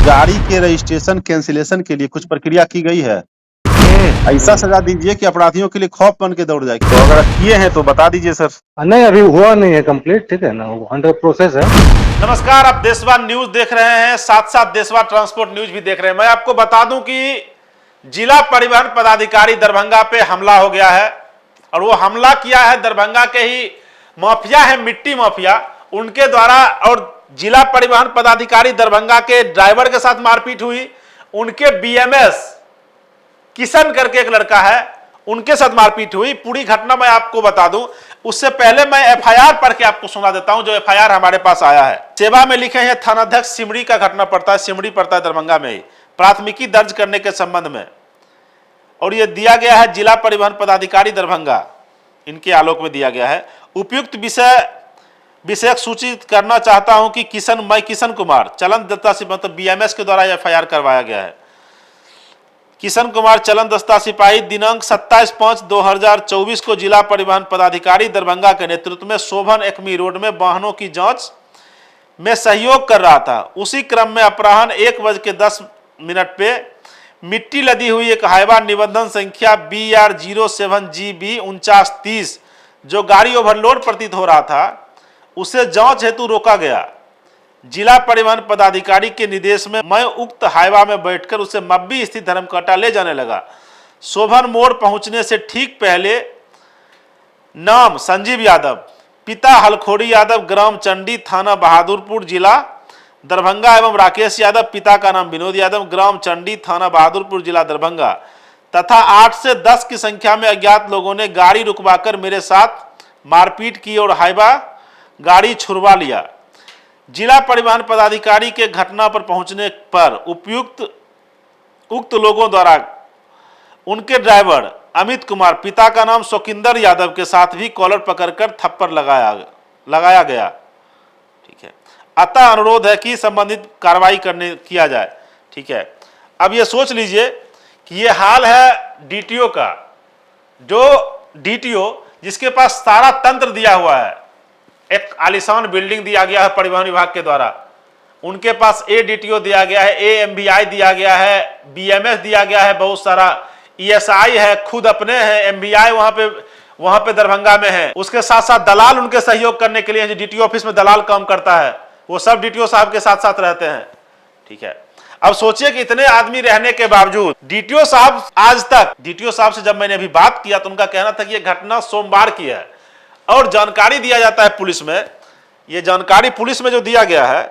गाड़ी के registration cancellation के लिए कुछ प्रक्रिया की गई है। ऐसा सजा दीजिए कि अपराधियों के लिए खौफ बन के दौड़ जाए। तो अगर किए हैं तो बता दीजिए सर। नहीं, अभी हुआ नहीं है कंप्लीट, ठीक है ना, वो अंडर प्रोसेस है। नमस्कार, आप देशवा न्यूज देख रहे हैं, साथ साथ देशवा ट्रांसपोर्ट न्यूज भी देख रहे हैं। मैं आपको बता दूं कि जिला परिवहन पदाधिकारी दरभंगा पे हमला हो गया है और वो हमला किया है दरभंगा के ही माफिया है, मिट्टी माफिया, उनके द्वारा। और जिला परिवहन पदाधिकारी दरभंगा के ड्राइवर के साथ मारपीट हुई। उनके बीएमएस किशन करके एक लड़का है, उनके साथ मारपीट हुई। पूरी घटना मैं आपको बता दूं, उससे पहले मैं एफआईआर पढ़ के आपको सुना देता हूं, जो एफआईआर हमारे पास आया है। सेवा में लिखे हैं थानाध्यक्ष सिमरी का घटना पड़ता है, सिमरी पड़ता है दरभंगा में ही, प्राथमिकी दर्ज करने के संबंध में। और यह दिया गया है जिला परिवहन पदाधिकारी दरभंगा, इनके आलोक में दिया गया है। उपयुक्त विषयक सूचित करना चाहता हूं कि किशन कुमार चलन दस्ता से, मतलब बीएमएस के द्वारा एफआईआर करवाया गया है। किशन कुमार चलन दस्ता सिपाही दिनांक 27/5/2024 को जिला परिवहन पदाधिकारी दरभंगा के नेतृत्व में शोभन एकमी रोड में वाहनों की जांच में सहयोग कर रहा था। उसी क्रम में अपराह्न 1:10 पे मिट्टी लदी हुई एक हाईवा निबंधन संख्या BR07GB 4930 जो गाड़ी ओवरलोड प्रतीत हो रहा था, उसे जांच हेतु रोका गया। जिला परिवहन पदाधिकारी के निर्देश में मैं उक्त हाईवा में बैठकर उसे मब्बी स्थित धर्मकटा ले जाने लगा। शोभन मोड़ पहुंचने से ठीक पहले नाम संजीव यादव, पिता हलखोड़ी यादव, ग्राम चंडी, थाना बहादुरपुर, जिला दरभंगा, एवं राकेश यादव, पिता का नाम विनोद यादव, ग्राम चंडी, थाना बहादुरपुर, जिला दरभंगा, तथा 8 से 10 की संख्या में अज्ञात लोगों ने गाड़ी रुकवाकर मेरे साथ मारपीट की और हाईवा गाड़ी छुड़वा लिया। जिला परिवहन पदाधिकारी के घटना पर पहुंचने पर उक्त लोगों द्वारा उनके ड्राइवर अमित कुमार, पिता का नाम शौकिंदर यादव के साथ भी कॉलर पकड़कर थप्पड़ लगाया गया। ठीक है, अतः अनुरोध है कि संबंधित कार्रवाई किया जाए। ठीक है, अब ये सोच लीजिए कि ये हाल है डीटीओ का, जो डीटीओ जिसके पास सारा तंत्र दिया हुआ है, एक आलीशान बिल्डिंग दिया गया है परिवहन विभाग के द्वारा, उनके पास एडीटीओ दिया गया है, एएमबीआई दिया गया है, बीएमएस दिया गया है, बहुत सारा ईएसआई है, खुद अपने हैं, एमबीआई वहां पे दरभंगा में है। उसके साथ साथ दलाल उनके सहयोग करने के लिए, जो डीटीओ ऑफिस में दलाल काम करता है, वो सब डीटीओ साहब के साथ साथ रहते हैं। ठीक है, अब सोचिए कि इतने आदमी रहने के बावजूद डीटीओ साहब, आज तक डीटीओ साहब से जब मैंने अभी बात किया तो उनका कहना था कि यह घटना सोमवार की है और जानकारी दिया जाता है पुलिस में। ये जानकारी पुलिस में जो दिया गया है,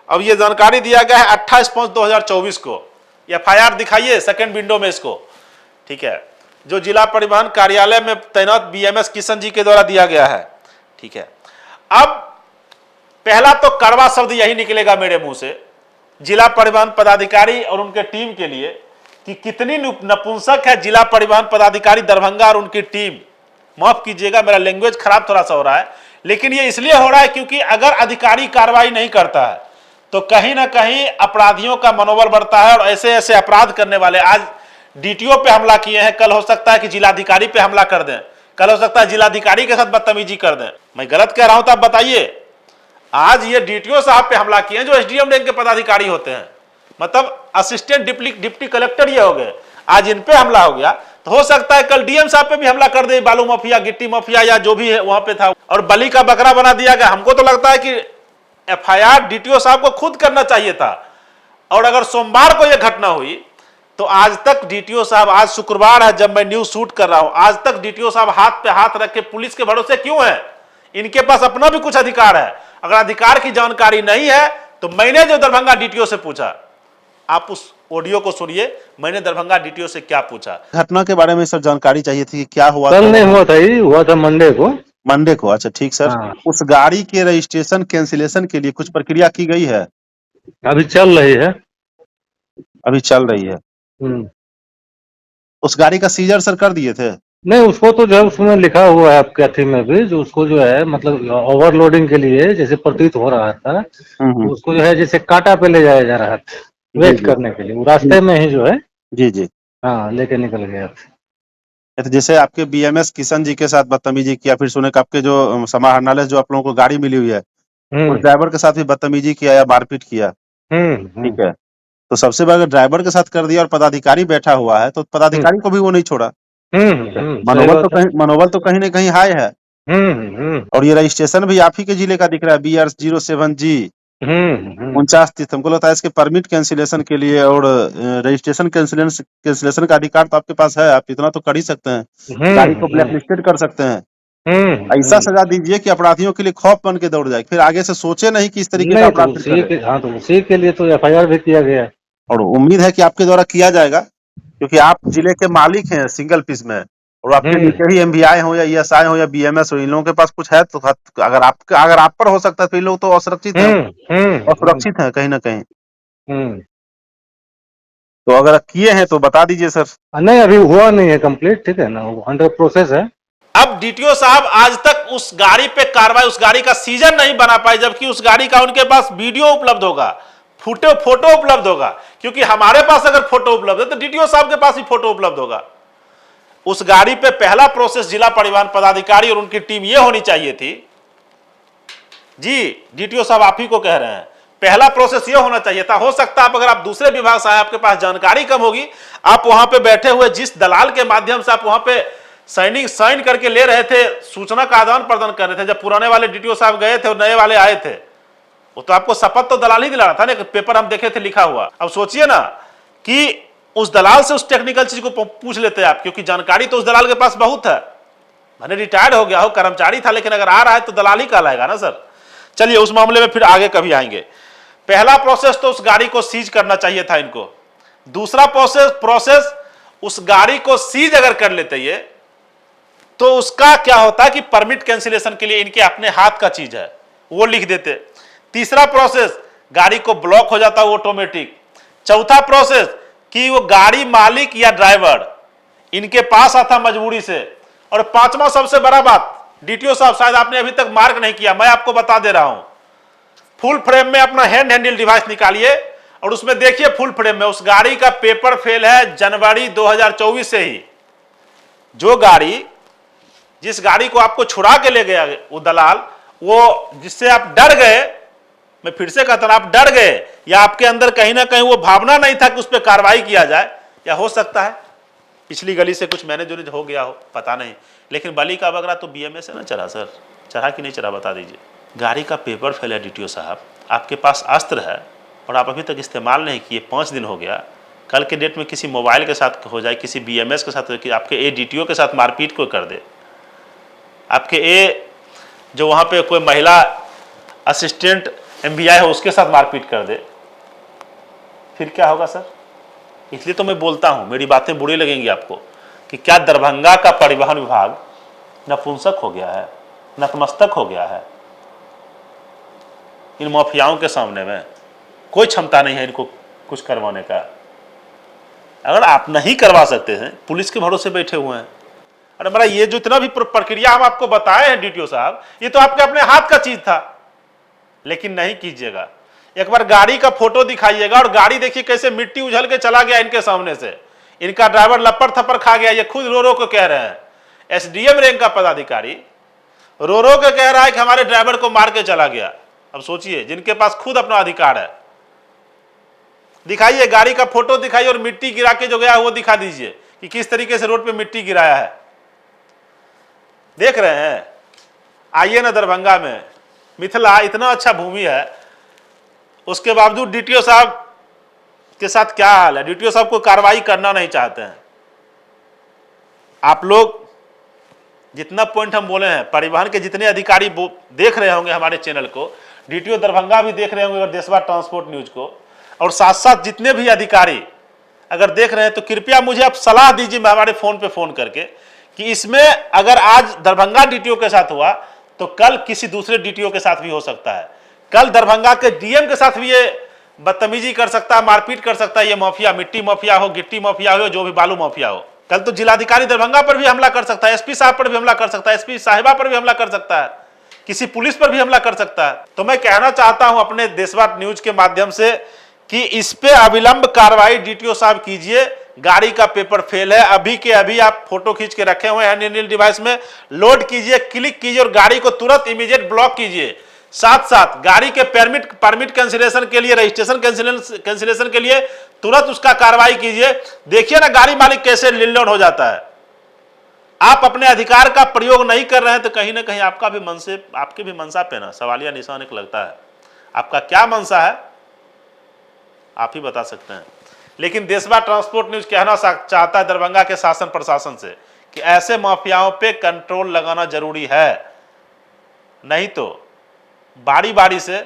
अब ये जानकारी दिया गया है 28/5/2024 को। एफआईआर दिखाइए सेकंड विंडो में इसको। ठीक है, जो जिला परिवहन कार्यालय में तैनात बीएमएस किशन जी के द्वारा दिया गया है। ठीक है, अब पहला तो कड़वा शब्द यही निकलेगा मेरे मुंह से जिला परिवहन पदाधिकारी और उनके टीम के लिए कि कितनी नपुंसक है जिला परिवहन पदाधिकारी दरभंगा और उनकी टीम। माफ कीजिएगा, मेरा लैंग्वेज खराब थोड़ा सा हो रहा है, लेकिन ये इसलिए हो रहा है क्योंकि अगर अधिकारी कार्रवाई नहीं करता है तो कहीं ना कहीं अपराधियों का मनोबल बढ़ता है और ऐसे ऐसे अपराध करने वाले, आज डीटीओ पे हमला किए हैं, कल हो सकता है कि जिलाधिकारी पे हमला कर दें, कल हो सकता है जिलाधिकारी के साथ बदतमीजी कर दें। मैं गलत कह रहा हूं तो आप बताइए। आज ये डीटीओ साहब पे हमला किए हैं जो एसडीएम रैंक के पदाधिकारी होते हैं, मतलब असिस्टेंट डिप्टी कलेक्टर ये हो गए, आज इन पे हमला हो गया तो हो सकता है कल डीएम साहब पे भी हमला कर दे, बालू माफिया, गिट्टी माफिया या जो भी है वहां पे था, और बलि का बकरा बना दिया गया। हमको तो लगता है कि एफआईआर डीटीओ साहब को खुद करना चाहिए था। और अगर सोमवार को यह घटना हुई तो आज तक डीटीओ साहब, आज शुक्रवार है जब मैं न्यूज शूट कर रहा हूं, आज तक डीटीओ साहब हाथ पे हाथ रख के पुलिस के भरोसे क्यों है? इनके पास अपना भी कुछ अधिकार है। अगर अधिकार की जानकारी नहीं है तो मैंने जो दरभंगा डीटीओ से पूछा, आप उस ऑडियो को सुनिए, मैंने दरभंगा डीटीओ से क्या पूछा। घटना के बारे में सर जानकारी चाहिए थी कि क्या हुआ कल था? नहीं हुआ था, ये हुआ था मंडे को। मंडे को, अच्छा ठीक सर। हाँ। उस गाड़ी के रजिस्ट्रेशन कैंसिलेशन के लिए कुछ प्रक्रिया की गई है? अभी चल रही है। अभी चल रही है। उस गाड़ी का सीजर सर कर दिए थे? नहीं, उसको तो जो है उसमें लिखा हुआ है आपके अथी में भी, जो उसको जो है मतलब ओवरलोडिंग के लिए जैसे प्रतीत हो रहा था, तो उसको जो है जैसे कांटा पे ले जाया जा रहा था वेट करने के लिए, वो रास्ते में ही जो है जी जी हाँ लेके निकल गया था। तो जैसे आपके बीएमएस किशन जी के साथ बदतमीजी किया, फिर सुने कि आपके जो समाहरणालय जो आप लोगों को गाड़ी मिली हुई है, उस ड्राइवर के साथ भी बदतमीजी किया या मारपीट किया। ठीक है, तो सबसे बड़ा ड्राइवर के साथ कर दिया और पदाधिकारी बैठा हुआ है तो पदाधिकारी को भी वो नहीं छोड़ा। मनोबल तो कहीं ना कहीं हाई है। और ये रजिस्ट्रेशन भी आप ही के जिले का दिख रहा है, BR07G 49 हमको लगता है इसके परमिट कैंसिलेशन के लिए और रजिस्ट्रेशन कैंसिलेशन का अधिकार तो आपके पास है, आप इतना तो कर ही सकते हैं, गाड़ी को ब्लैकलिस्टेड कर सकते हैं। ऐसा सजा दीजिए कि अपराधियों के लिए खौफ बन के दौड़ जाए, फिर आगे से सोचे नहीं कि इस तरीके का अपराध करे। हाँ, तो उसी के लिए तो FIR भी किया गया है और उम्मीद है कि आपके द्वारा किया जाएगा, क्योंकि आप जिले के मालिक हैं सिंगल पीस में, और आपके नीचे ही MVI हो या ESI हो या BMS हो, इन लोगों के पास कुछ है तो अगर आप पर हो सकता है तो इन लोग तो असुरक्षित हैं, असुरक्षित हैं कहीं ना कहीं। तो अगर किए हैं तो बता दीजिए सर। नहीं, अभी हुआ नहीं है कंप्लीट, ठीक है ना, अंडर प्रोसेस है। अब DTO साहब आज तक उस गाड़ी पे कार्रवाई, उस गाड़ी का सीजन नहीं बना पाए, जबकि उस गाड़ी का उनके पास वीडियो उपलब्ध होगा, फोटो उपलब्ध होगा, क्योंकि हमारे पास अगर फोटो उपलब्ध है तो DTO साहब के पास भी फोटो उपलब्ध होगा। उस गाड़ी पे पहला प्रोसेस जिला परिवहन पदाधिकारी और उनकी टीम ये होनी चाहिए थी जी, DTO साहब आप ही को कह रहे हैं, पहला प्रोसेस ये होना चाहिए था। हो सकता है अगर आप दूसरे विभाग से आए, आपके पास जानकारी कम होगी, आप वहां पे बैठे हुए जिस दलाल के माध्यम से आप वहां पे साइन करके ले रहे थे, सूचना का आदान प्रदान कर रहे थे, जब पुराने वाले DTO साहब गए थे और नए वाले आए थे, वो तो आपको शपथ तो दलाल ही दिला रहा था ना, पेपर हम देखे थे लिखा हुआ। अब सोचिए ना कि उस दलाल से उस टेक्निकल चीज को पूछ लेते आप, क्योंकि जानकारी तो उस दलाल के पास बहुत है, मैंने रिटायर्ड हो गया हो, कर्मचारी था, लेकिन अगर आ रहा है तो दलाल ही कहलाएगा ना सर। चलिए उस मामले में फिर आगे कभी आएंगे। पहला प्रोसेस तो उस गाड़ी को सीज करना चाहिए था इनको। दूसरा प्रोसेस उस गाड़ी को सीज अगर कर लेते ये, तो उसका क्या होता है कि परमिट कैंसिलेशन के लिए इनके अपने हाथ का चीज है, वो लिख देते। तीसरा प्रोसेस, गाड़ी को ब्लॉक हो जाता वो ऑटोमेटिक। चौथा प्रोसेस कि वो गाड़ी मालिक या ड्राइवर इनके पास आता मजबूरी से। और पांचवा सबसे बड़ा बात, DTO साहब शायद आपने अभी तक मार्क नहीं किया, मैं आपको बता दे रहा हूं, फुल फ्रेम में अपना हैंड हैंडल डिवाइस निकालिए और उसमें देखिए फुल फ्रेम में उस गाड़ी का पेपर फेल है जनवरी 2024 से ही। जो गाड़ी, जिस गाड़ी को आपको छुड़ा के ले गया वो दलाल, वो जिससे आप डर गए, मैं फिर से कहता हूं, आप डर गए या आपके अंदर कहीं ना कहीं वो भावना नहीं था कि उस पर कार्रवाई किया जाए, या हो सकता है पिछली गली से कुछ मैनेज हो गया हो, पता नहीं। लेकिन बली का बगरा तो BMS से ना चढ़ा सर, चढ़ा कि नहीं चढ़ा बता दीजिए। गाड़ी का पेपर फेल है DTO साहब, आपके पास अस्त्र है और आप अभी तक इस्तेमाल नहीं किए, 5 दिन हो गया, कल के डेट में किसी मोबाइल के साथ हो जाए, किसी BMS के साथ, आपके DTO के साथ मारपीट को कर दे, आपके जो वहाँ पे कोई महिला असिस्टेंट MVI हो उसके साथ मारपीट कर दे, फिर क्या होगा सर? इसलिए तो मैं बोलता हूँ, मेरी बातें बुरी लगेंगी आपको, कि क्या दरभंगा का परिवहन विभाग नपुंसक हो गया है, नतमस्तक हो गया है इन माफियाओं के सामने में। कोई क्षमता नहीं है इनको कुछ करवाने का। अगर आप नहीं करवा सकते हैं, पुलिस के भरोसे बैठे हुए हैं। अरे मेरा ये जो इतना भी प्रक्रिया हम आपको बताए हैं DTO साहब, ये तो आपके अपने हाथ का चीज था, लेकिन नहीं कीजिएगा। एक बार गाड़ी का फोटो दिखाइएगा और गाड़ी देखिए कैसे मिट्टी उछल के चला गया इनके सामने से, इनका ड्राइवर लपड़ थप्पड़ खा गया, ये खुद रो रो को कह रहे हैं। SDM रैंक का पदाधिकारी रो रो के कह रहा है कि हमारे ड्राइवर को मार के चला गया। अब सोचिए, जिनके पास खुद अपना अधिकार है। दिखाइए गाड़ी का फोटो दिखाइए और मिट्टी गिरा के जो गया वो दिखा दीजिए कि किस तरीके से रोड पे मिट्टी गिराया है। देख रहे हैं? आइए ना दरभंगा में, मिथिला इतना अच्छा भूमि है, उसके बावजूद DTO साहब के साथ क्या हाल है। DTO साहब को कार्रवाई करना नहीं चाहते हैं। आप लोग जितना पॉइंट हम बोले हैं, परिवहन के जितने अधिकारी देख रहे होंगे हमारे चैनल को, DTO दरभंगा भी देख रहे होंगे और देशवा ट्रांसपोर्ट न्यूज को, और साथ साथ जितने भी अधिकारी अगर देख रहे हैं तो कृपया मुझे आप सलाह दीजिए हमारे फोन पे फोन करके, कि इसमें अगर आज दरभंगा DTO के साथ हुआ तो कल किसी दूसरे DTO के साथ भी हो सकता है। कल दरभंगा के DM के साथ भी ये बदतमीजी कर सकता है, मारपीट कर सकता है। ये माफिया, मिट्टी माफिया हो, गिट्टी माफिया हो, जो भी बालू माफिया हो, कल तो जिलाधिकारी दरभंगा पर भी हमला कर सकता है, SP साहब पर भी हमला कर सकता है, SP साहिबा पर भी हमला कर सकता है, किसी पुलिस पर भी हमला कर सकता है। तो मैं कहना चाहता हूं अपने देशवा न्यूज के माध्यम से कि इस पे अविलंब कार्रवाई DTO साहब कीजिए। गाड़ी का पेपर फेल है, अभी के अभी आप फोटो खींच के रखे हुए हैं हैंड डिवाइस में, लोड कीजिए, क्लिक कीजिए और गाड़ी को तुरंत इमीडिएट ब्लॉक कीजिए। साथ साथ गाड़ी के परमिट कैंसिलेशन के लिए, रजिस्ट्रेशन कैंसिलेशन के लिए तुरंत उसका कार्रवाई कीजिए। देखिए ना गाड़ी मालिक कैसे निल्लौन हो जाता है। आप अपने अधिकार का प्रयोग नहीं कर रहे हैं तो कहीं ना कहीं आपके भी मंशा पे ना सवालिया निशान एक लगता है। आपका क्या मंशा है आप ही बता सकते हैं। लेकिन देशवा ट्रांसपोर्ट न्यूज कहना चाहता है दरभंगा के शासन प्रशासन से कि ऐसे माफियाओं पे कंट्रोल लगाना जरूरी है, नहीं तो बारी बारी से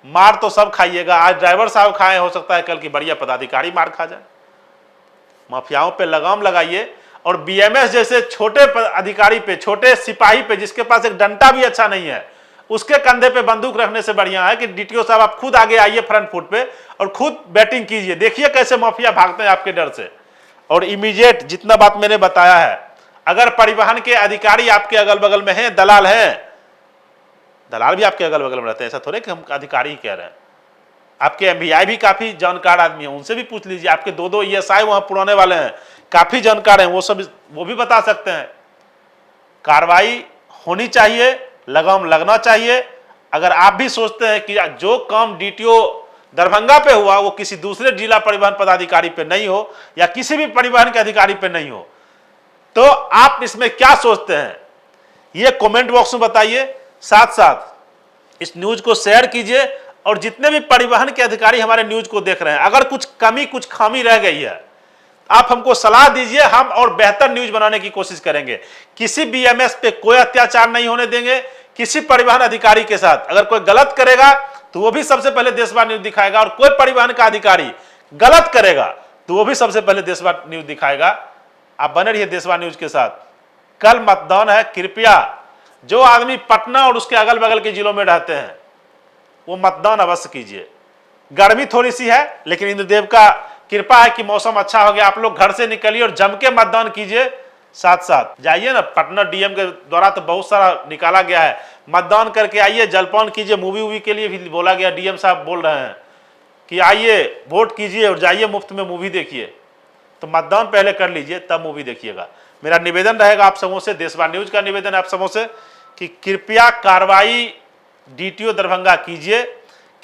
मार तो सब खाइएगा। आज ड्राइवर साहब खाए, हो सकता है कल की बढ़िया पदाधिकारी मार खा जाए। माफियाओं पे लगाम लगाइए और बीएमएस जैसे छोटे अधिकारी पे, छोटे सिपाही पे जिसके पास एक डंडा भी अच्छा नहीं है, उसके कंधे पे बंदूक रखने से बढ़िया है कि डीटीओ साहब आप खुद आगे आइए फ्रंट फुट पे और खुद बैटिंग कीजिए। देखिए कैसे माफिया भागते हैं आपके डर से। और इमीडिएट जितना बात मैंने बताया है, अगर परिवहन के अधिकारी आपके अगल बगल में हैं, दलाल हैं, दलाल भी आपके अगल बगल में रहते हैं, ऐसा थोड़े कि हम अधिकारी ही कह रहे हैं। आपके एमवीआई भी काफी जानकार आदमी है, उनसे भी पूछ लीजिए। आपके दो ईएसआई वहां पुराने वाले हैं, काफी जानकार हैं, वो भी बता सकते हैं। कार्रवाई होनी चाहिए, लगाम लगना चाहिए। अगर आप भी सोचते हैं कि जो काम डीटीओ दरभंगा पे हुआ वो किसी दूसरे जिला परिवहन पदाधिकारी पे नहीं हो या किसी भी परिवहन के अधिकारी पे नहीं हो, तो आप इसमें क्या सोचते हैं ये कमेंट बॉक्स में बताइए। साथ साथ इस न्यूज को शेयर कीजिए और जितने भी परिवहन के अधिकारी हमारे न्यूज को देख रहे हैं, अगर कुछ कमी कुछ खामी रह गई है आप हमको सलाह दीजिए, हम और बेहतर न्यूज बनाने की कोशिश करेंगे। किसी बीएमएस पे कोई अत्याचार नहीं होने देंगे। किसी परिवहन अधिकारी के साथ अगर कोई गलत करेगा तो वो भी सबसे पहले देशवा न्यूज दिखाएगा, और कोई परिवहन का अधिकारी गलत करेगा तो वो भी सबसे पहले देशवा न्यूज दिखाएगा। आप बने रहिए देशवा न्यूज के साथ। कल मतदान है, कृपया जो आदमी पटना और उसके अगल बगल के जिलों में रहते हैं वो मतदान अवश्य कीजिए। गर्मी थोड़ी सी है लेकिन इंद्रदेव का कृपा है कि मौसम अच्छा हो गया। आप लोग घर से निकलिए और जम के मतदान कीजिए। साथ साथ जाइए ना, पटना डीएम के द्वारा तो बहुत सारा निकाला गया है, मतदान करके आइए, जलपान कीजिए। मूवी के लिए भी बोला गया, डीएम साहब बोल रहे हैं कि आइए वोट कीजिए और जाइए मुफ्त में मूवी देखिए। तो मतदान पहले कर लीजिए तब मूवी देखिएगा। मेरा निवेदन रहेगा आप सबों से, देशवा न्यूज का निवेदन है आप सबों से कि कृपया कार्रवाई डीटीओ दरभंगा कीजिए,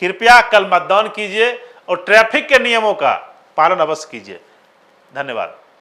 कृपया कल मतदान कीजिए और ट्रैफिक के नियमों का पालन अवश्य कीजिए। धन्यवाद।